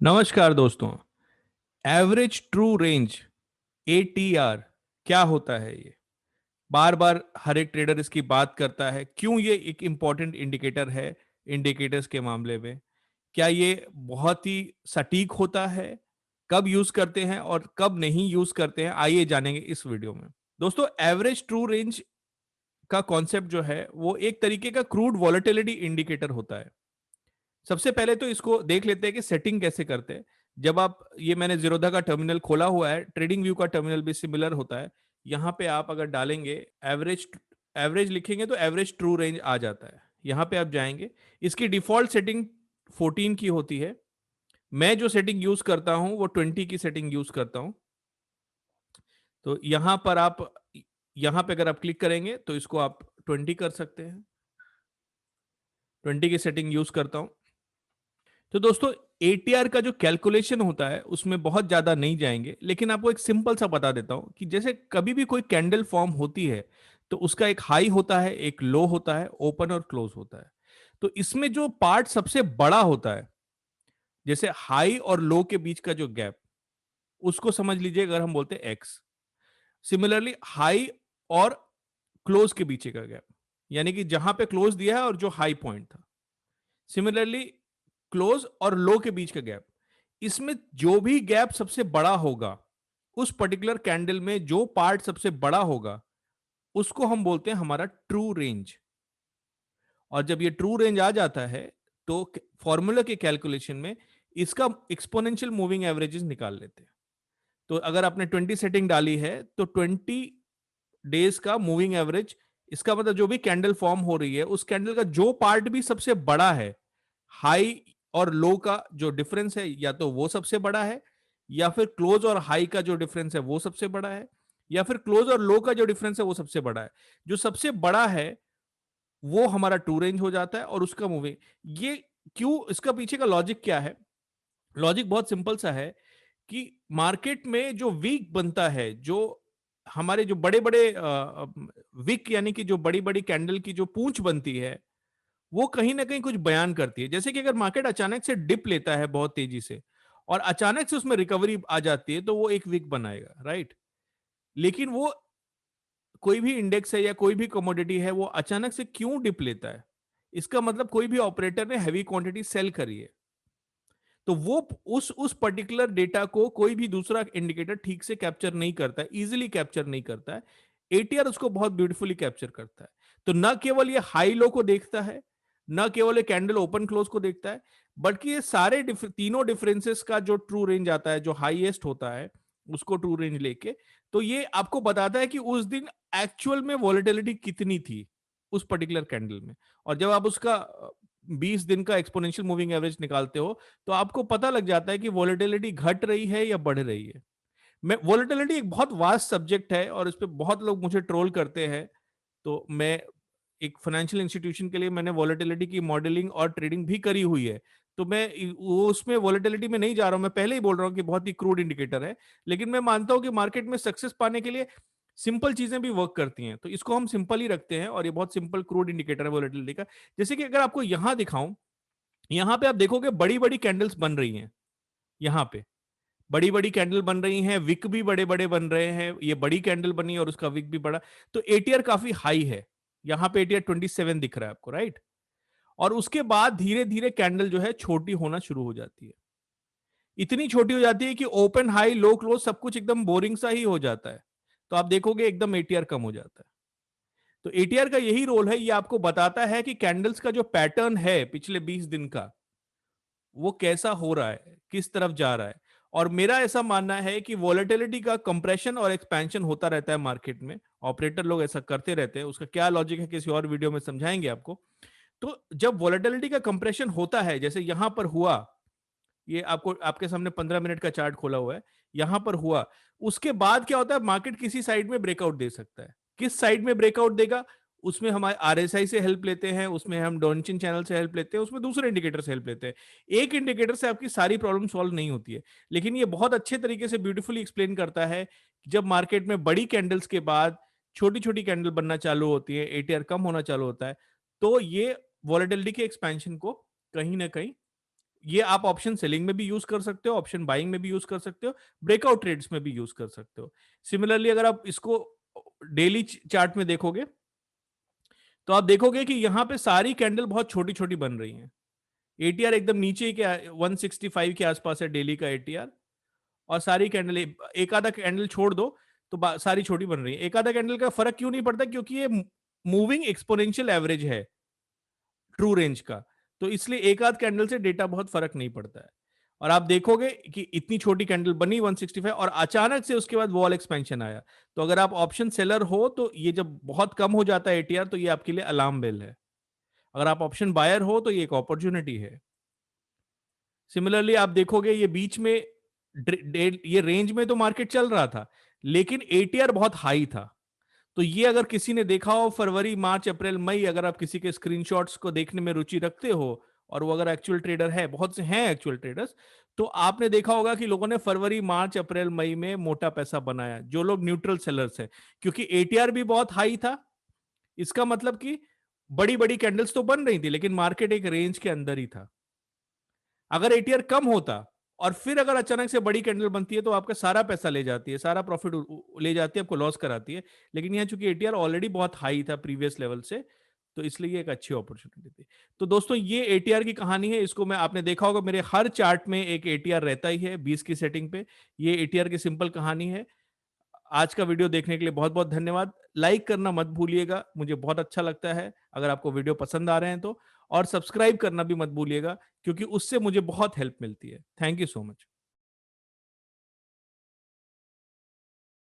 नमस्कार दोस्तों। Average true range ATR क्या होता है? ये बार बार हर एक ट्रेडर इसकी बात करता है। क्यों ये एक इंपॉर्टेंट इंडिकेटर है इंडिकेटर्स के मामले में? क्या ये बहुत ही सटीक होता है? कब यूज करते हैं और कब नहीं यूज करते हैं, आइए जानेंगे इस वीडियो में। दोस्तों, एवरेज ट्रू रेंज का कॉन्सेप्ट जो है वो एक तरीके का क्रूड वॉलेटिलिटी इंडिकेटर होता है। सबसे पहले तो इसको देख लेते हैं कि सेटिंग कैसे करते हैं। जब आप ये मैंने जीरोधा का टर्मिनल खोला हुआ है, ट्रेडिंग व्यू का टर्मिनल भी सिमिलर होता है। यहाँ पे आप अगर डालेंगे एवरेज एवरेज लिखेंगे तो एवरेज ट्रू रेंज आ जाता है। यहाँ पे आप जाएंगे, इसकी डिफॉल्ट सेटिंग 14 की होती है। मैं जो सेटिंग यूज करता हूँ वो 20 की सेटिंग यूज करता हूँ। तो यहाँ पर आप यहाँ पे अगर आप क्लिक करेंगे तो इसको आप 20 कर सकते हैं। 20 की सेटिंग यूज करता हूँ। तो दोस्तों, ATR का जो कैलकुलेशन होता है उसमें बहुत ज्यादा नहीं जाएंगे, लेकिन आपको एक सिंपल सा बता देता हूं कि जैसे कभी भी कोई कैंडल फॉर्म होती है तो उसका एक हाई होता है, एक लो होता है, ओपन और क्लोज होता है। तो इसमें जो पार्ट सबसे बड़ा होता है, जैसे हाई और लो के बीच का जो गैप, उसको समझ लीजिए अगर हम बोलते हैं एक्स। सिमिलरली हाई और क्लोज के बीच का गैप, यानी कि जहां पे क्लोज दिया है और जो हाई पॉइंट था। सिमिलरली क्लोज और लो के बीच का गैप, इसमें जो भी गैप सबसे बड़ा होगा, उस पर्टिकुलर कैंडल में जो पार्ट सबसे बड़ा होगा, उसको हम बोलते हैं हमारा ट्रू रेंज। और जब ये ट्रू रेंज आ जाता है तो फॉर्मूला के कैलकुलेशन में इसका एक्सपोनेंशियल मूविंग एवरेजेस निकाल लेते हैं। तो अगर आपने 20 सेटिंग डाली है तो 20 डेज का मूविंग एवरेज, इसका मतलब जो भी कैंडल फॉर्म हो रही है उस कैंडल का जो पार्ट भी सबसे बड़ा है, हाई और लो का जो डिफरेंस है, या तो वो सबसे बड़ा है, या फिर क्लोज और हाई का जो डिफरेंस है वो सबसे बड़ा है, या फिर क्लोज और लो का जो डिफरेंस है वो सबसे बड़ा है। जो सबसे बड़ा है वो हमारा टू रेंज हो जाता है और उसका मूविंग। ये क्यों, इसका पीछे का लॉजिक क्या है? लॉजिक बहुत सिंपल सा है कि मार्केट में जो वीक बनता है, जो हमारे जो बड़े बड़े विक यानी कि जो बड़ी बड़ी कैंडल की जो पूंछ बनती है, वो कहीं ना कहीं कुछ बयान करती है। जैसे कि अगर मार्केट अचानक से डिप लेता है बहुत तेजी से और अचानक से उसमें रिकवरी आ जाती है तो वो एक वीक बनाएगा, राइट? लेकिन वो कोई भी इंडेक्स है या कोई भी कमोडिटी है, वो अचानक से क्यों डिप लेता है? इसका मतलब कोई भी ऑपरेटर ने हैवी क्वांटिटी सेल करी है। तो वो उस पर्टिकुलर डेटा को कोई भी दूसरा इंडिकेटर ठीक से कैप्चर नहीं करता है, इजीली कैप्चर नहीं करता है। ATR उसको बहुत ब्यूटीफुली कैप्चर करता है। तो न केवल ये हाई लो को देखता है, न केवल ये कैंडल ओपन क्लोज को देखता है, बल्कि ये सारे तीनों डिफरेंसेस का जो ट्रू रेंज आता है, जो हाईएस्ट होता है, उसको ट्रू रेंज लेके तो ये आपको बताता है कि उस दिन एक्चुअल में वॉलेटिलिटी कितनी थी उस पर्टिकुलर कैंडल में। और जब आप उसका 20 दिन का एक्सपोनेंशियल मूविंग एवरेज निकालते हो तो आपको पता लग जाता है कि वॉलेटिलिटी घट रही है या बढ़ रही है। मैं वॉलेटिलिटी एक बहुत वास्ट सब्जेक्ट है और इस पे बहुत लोग मुझे ट्रोल करते हैं। तो मैं एक फाइनेंशियल इंस्टीट्यूशन के लिए मैंने वॉलेटिलिटी की मॉडलिंग और ट्रेडिंग भी करी हुई है। तो मैं वो उसमें वॉलेटिलिटी में नहीं जा रहा हूं। मैं पहले ही बोल रहा हूं कि बहुत ही क्रूड इंडिकेटर है, लेकिन मैं मानता हूं कि मार्केट में सक्सेस पाने के लिए सिंपल चीजें भी वर्क करती हैं। तो इसको हम सिंपल ही रखते हैं और ये बहुत सिंपल क्रूड इंडिकेटर है वॉलेटिलिटी का। जैसे कि अगर आपको यहां दिखाऊं, यहाँ पे आप देखोगे बड़ी बड़ी कैंडल्स बन रही हैं। यहाँ पे बड़ी बड़ी कैंडल बन रही हैं, विक भी बड़े बड़े बन रहे हैं। ये बड़ी कैंडल बनी और उसका विक भी बड़ा। तो ATR काफी हाई है। यहाँ पे ATR 27 दिख रहा है आपको, राइट? और उसके बाद धीरे धीरे कैंडल जो है छोटी होना शुरू हो जाती है। इतनी छोटी हो जाती है कि ओपन हाई लो क्लोज सब कुछ एकदम बोरिंग सा ही हो जाता है। तो आप देखोगे एकदम ATR कम हो जाता है। तो ATR का यही रोल है, ये आपको बताता है कि कैंडल्स का जो पैटर्न है पिछले 20 दिन का, वो कैसा हो रहा है, किस तरफ जा रहा है। और मेरा ऐसा मानना है कि वॉलेटिलिटी का कंप्रेशन और एक्सपेंशन होता रहता है मार्केट में। ऑपरेटर लोग ऐसा करते रहते हैं, उसका क्या लॉजिक है किसी और वीडियो में समझाएंगे आपको। तो जब वॉलेटिलिटी का कंप्रेशन होता है, जैसे यहां पर हुआ, ये आपको आपके सामने 15 मिनट का चार्ट खोला हुआ है, यहां पर हुआ, उसके बाद क्या होता है, मार्केट किसी साइड में ब्रेकआउट दे सकता है। किस साइड में ब्रेकआउट देगा, उसमें हमारे RSI से हेल्प लेते हैं, उसमें हम डॉनचिन चैनल से हेल्प लेते हैं, उसमें दूसरे इंडिकेटर से हेल्प लेते हैं। एक इंडिकेटर से आपकी सारी प्रॉब्लम सॉल्व नहीं होती है, लेकिन ये बहुत अच्छे तरीके से ब्यूटीफुली एक्सप्लेन करता है कि जब मार्केट में बड़ी कैंडल्स के बाद छोटी छोटी कैंडल बनना चालू होती है, ATR कम होना चालू होता है, तो ये वॉलेटिलिटी के एक्सपेंशन को कहीं ना कहीं ये आप ऑप्शन सेलिंग में भी यूज कर सकते हो, ऑप्शन बाइंग में भी यूज कर सकते हो, ब्रेकआउट ट्रेड्स में भी यूज कर सकते हो। सिमिलरली अगर आप इसको डेली चार्ट में देखोगे तो आप देखोगे कि यहां पे सारी कैंडल बहुत छोटी छोटी बन रही हैं। एटीआर एकदम नीचे के 165 के आसपास है डेली का एटीआर, और सारी कैंडल एक आधा कैंडल छोड़ दो तो सारी छोटी बन रही है। एक आधा कैंडल का फर्क क्यों नहीं पड़ता? क्योंकि ये मूविंग एक्सपोनेंशियल एवरेज है ट्रू रेंज का, तो इसलिए एक आध कैंडल से डेटा बहुत फर्क नहीं पड़ता है। और आप देखोगे कि इतनी छोटी कैंडल बनी 165 और अचानक से उसके बाद वॉल एक्सपेंशन आया। तो अगर आप ऑप्शन सेलर हो तो ये जब बहुत कम हो जाता है एटीआर तो ये आपके लिए अलार्म बेल है। अगर आप ऑप्शन बायर हो तो ये एक अपॉर्चुनिटी है। सिमिलरली आप देखोगे ये बीच में ये रेंज में तो मार्केट चल रहा था, लेकिन एटीआर बहुत हाई था। तो ये अगर किसी ने देखा हो फरवरी मार्च अप्रैल मई, अगर आप किसी के स्क्रीनशॉट्स को देखने में रुचि रखते हो और वो अगर एक्चुअल ट्रेडर है, बहुत से हैं एक्चुअल ट्रेडर्स, तो आपने देखा होगा कि लोगों ने फरवरी मार्च अप्रैल मई में मोटा पैसा बनाया, जो लोग न्यूट्रल सेलर्स हैं, क्योंकि एटीआर भी बहुत हाई था। इसका मतलब कि बड़ी बड़ी कैंडल्स तो बन रही थी लेकिन मार्केट एक रेंज के अंदर ही था। अगर एटीआर कम होता और फिर अगर अचानक से बड़ी कैंडल बनती है तो आपका सारा पैसा ले जाती है, सारा प्रॉफिट ले जाती है, आपको लॉस कराती है। लेकिन यहाँ चूंकि एटीआर ऑलरेडी बहुत हाई था प्रीवियस लेवल से, तो इसलिए एक अच्छी अपॉर्चुनिटी थी। तो दोस्तों ये एटीआर की कहानी है। इसको मैं, आपने देखा होगा मेरे हर चार्ट में एक एटीआर रहता ही है 20 की सेटिंग पे। ये एटीआर की सिंपल कहानी है। आज का वीडियो देखने के लिए बहुत बहुत धन्यवाद। लाइक करना मत भूलिएगा, मुझे बहुत अच्छा लगता है अगर आपको वीडियो पसंद आ रहे हैं तो। और सब्सक्राइब करना भी मत भूलिएगा, क्योंकि उससे मुझे बहुत हेल्प मिलती है। Thank you so much.